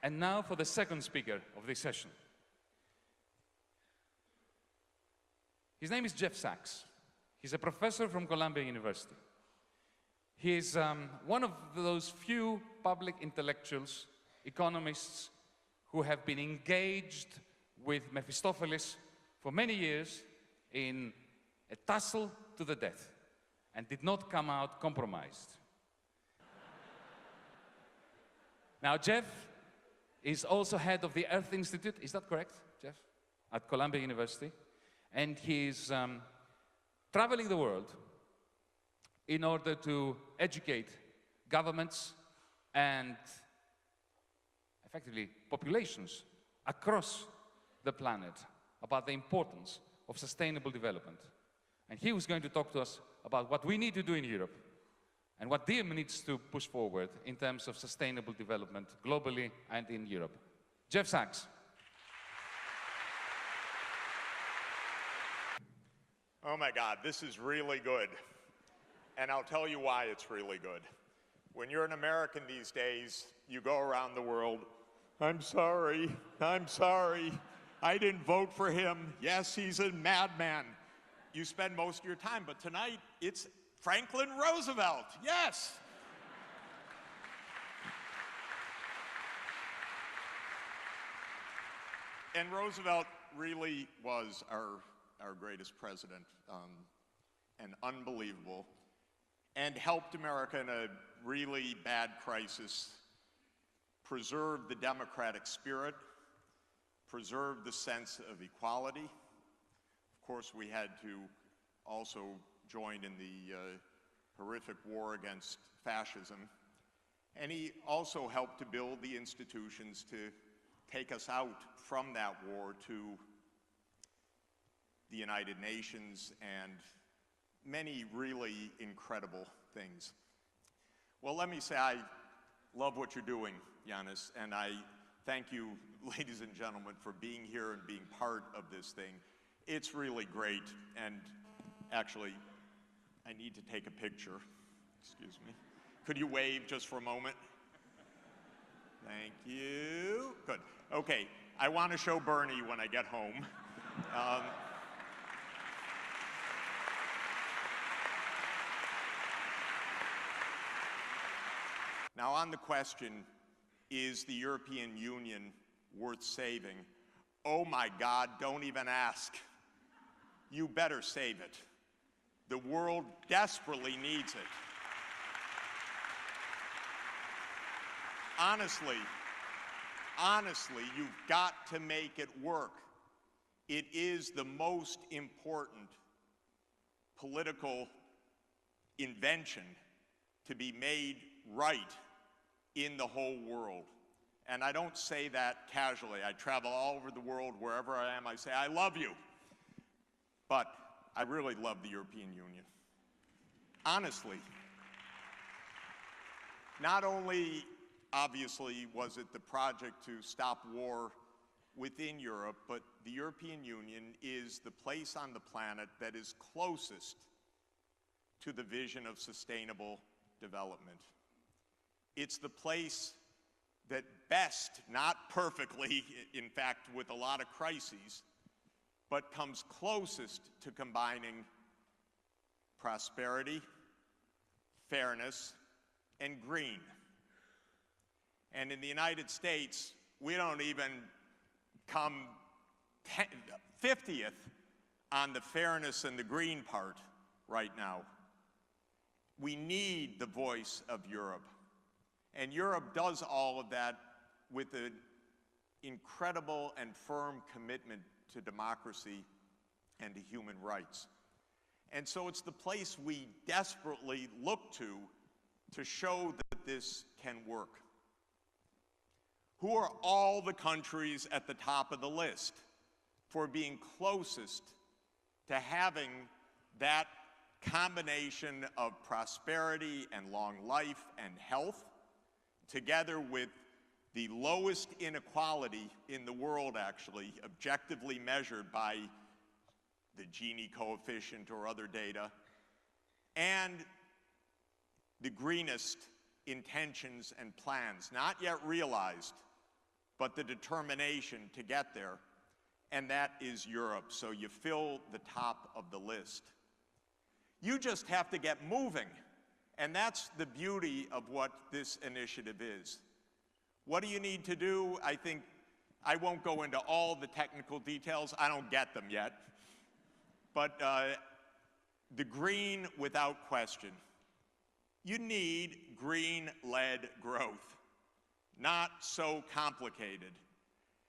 And now for the second speaker of this session. His name is Jeff Sachs. He's a professor from Columbia University. He is one of those few public intellectuals, economists, who have been engaged with Mephistopheles for many years in a tussle to the death and did not come out compromised. Now, Jeff is also head of the Earth Institute, is that correct, Jeff? At Columbia University. And he's traveling the world in order to educate governments and effectively populations across the planet about the importance of sustainable development. And he was going to talk to us about what we need to do in Europe and what DiEM needs to push forward in terms of sustainable development globally and in Europe. Jeff Sachs. Oh my God, this is really good. And I'll tell you why it's really good. When you're an American these days, you go around the world, I'm sorry, I didn't vote for him. Yes, he's a madman. You spend most of your time, but tonight it's Franklin Roosevelt, yes. And Roosevelt really was our greatest president, and unbelievable, and helped America in a really bad crisis, preserve the democratic spirit, preserve the sense of equality. Of course, we had to also join in the horrific war against fascism. And he also helped to build the institutions to take us out from that war to the United Nations and many really incredible things. Well, let me say I love what you're doing, Yanis, and I thank you, ladies and gentlemen, for being here and being part of this thing. It's really great, and actually, I need to take a picture. Excuse me. Could you wave just for a moment? Thank you. Good. Okay, I want to show Bernie when I get home. Now, on the question, is the European Union worth saving? Oh my God, don't even ask. You better save it. The world desperately needs it. Honestly, you've got to make it work. It is the most important political invention to be made right in the whole world. And I don't say that casually. I travel all over the world, wherever I am, I say, I love you. But I really love the European Union. Honestly, not only, obviously, was it the project to stop war within Europe, but the European Union is the place on the planet that is closest to the vision of sustainable development. It's the place that best, not perfectly, in fact, with a lot of crises, but comes closest to combining prosperity, fairness, and green. And in the United States, we don't even come 50th on the fairness and the green part right now. We need the voice of Europe. And Europe does all of that with an incredible and firm commitment to democracy and to human rights. And so it's the place we desperately look to show that this can work. Who are all the countries at the top of the list for being closest to having that combination of prosperity and long life and health, together with the lowest inequality in the world, actually, objectively measured by the Gini coefficient or other data, and the greenest intentions and plans, not yet realized, but the determination to get there, and that is Europe. So you fill the top of the list. You just have to get moving, and that's the beauty of what this initiative is. What do you need to do? I think I won't go into all the technical details. I don't get them yet. But the green, without question. You need green-led growth, not so complicated.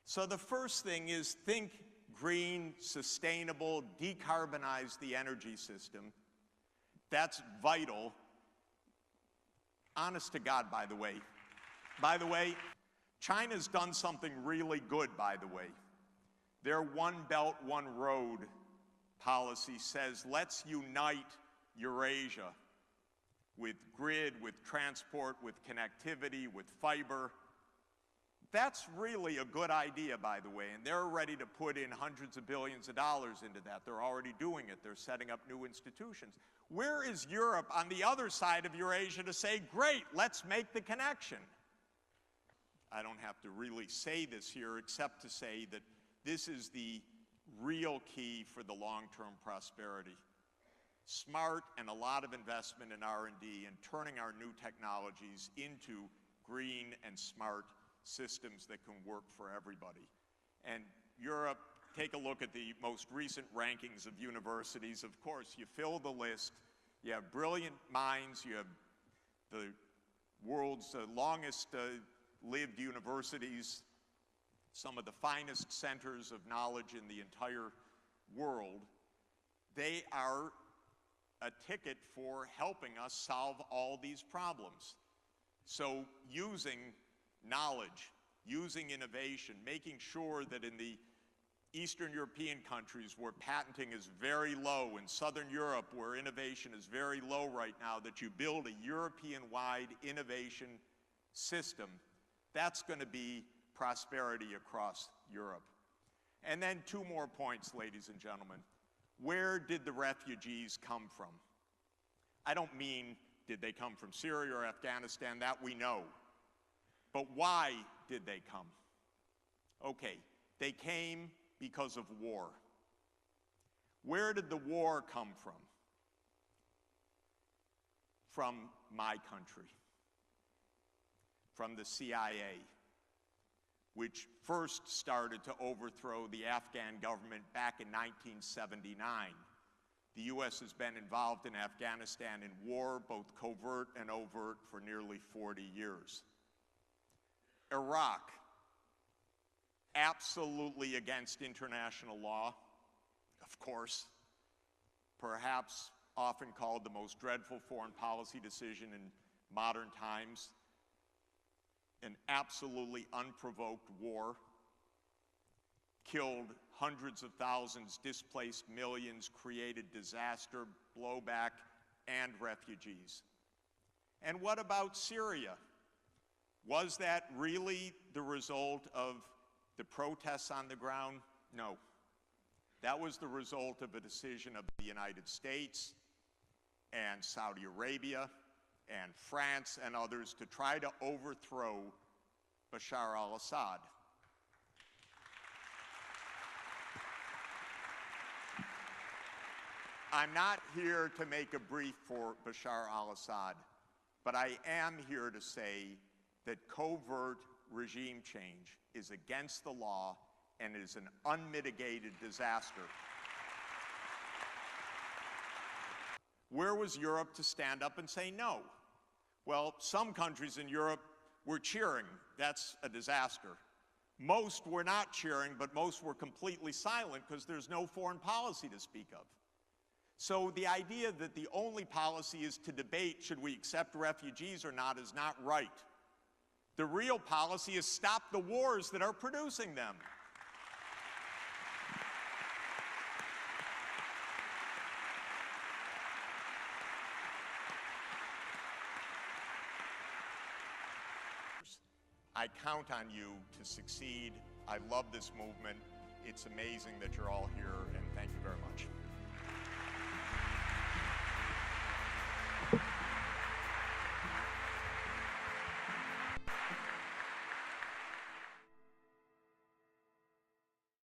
So the first thing is think green, sustainable, decarbonize the energy system. That's vital. Honest to God, by the way. By the way, China's done something really good, by the way. Their One Belt, One Road policy says, let's unite Eurasia with grid, with transport, with connectivity, with fiber. That's really a good idea, by the way, and they're ready to put in hundreds of billions of dollars into that. They're already doing it. They're setting up new institutions. Where is Europe on the other side of Eurasia to say, great, let's make the connection? I don't have to really say this here except to say that this is the real key for the long-term prosperity. Smart and a lot of investment in R&D and turning our new technologies into green and smart systems that can work for everybody. And Europe, take a look at the most recent rankings of universities. Of course, you fill the list. You have brilliant minds. You have the world's longest lived universities, some of the finest centers of knowledge in the entire world. They are a ticket for helping us solve all these problems. So using knowledge, using innovation, making sure that in the Eastern European countries where patenting is very low, in Southern Europe where innovation is very low right now, that you build a European-wide innovation system. That's going to be prosperity across Europe. And then two more points, ladies and gentlemen. Where did the refugees come from? I don't mean did they come from Syria or Afghanistan, that we know. But why did they come? Okay, they came because of war. Where did the war come from? From my country. From the CIA, which first started to overthrow the Afghan government back in 1979. The U.S. has been involved in Afghanistan in war, both covert and overt, for nearly 40 years. Iraq, absolutely against international law, of course, perhaps often called the most dreadful foreign policy decision in modern times. An absolutely unprovoked war, killed hundreds of thousands, displaced millions, created disaster, blowback, and refugees. And what about Syria? Was that really the result of the protests on the ground? No. That was the result of a decision of the United States and Saudi Arabia and France and others to try to overthrow Bashar al-Assad. I'm not here to make a brief for Bashar al-Assad, but I am here to say that covert regime change is against the law and is an unmitigated disaster. Where was Europe to stand up and say no? Well, some countries in Europe were cheering. That's a disaster. Most were not cheering, but most were completely silent because there's no foreign policy to speak of. So the idea that the only policy is to debate should we accept refugees or not is not right. The real policy is stop the wars that are producing them. I count on you to succeed. I love this movement. It's amazing that you're all here, and thank you very much.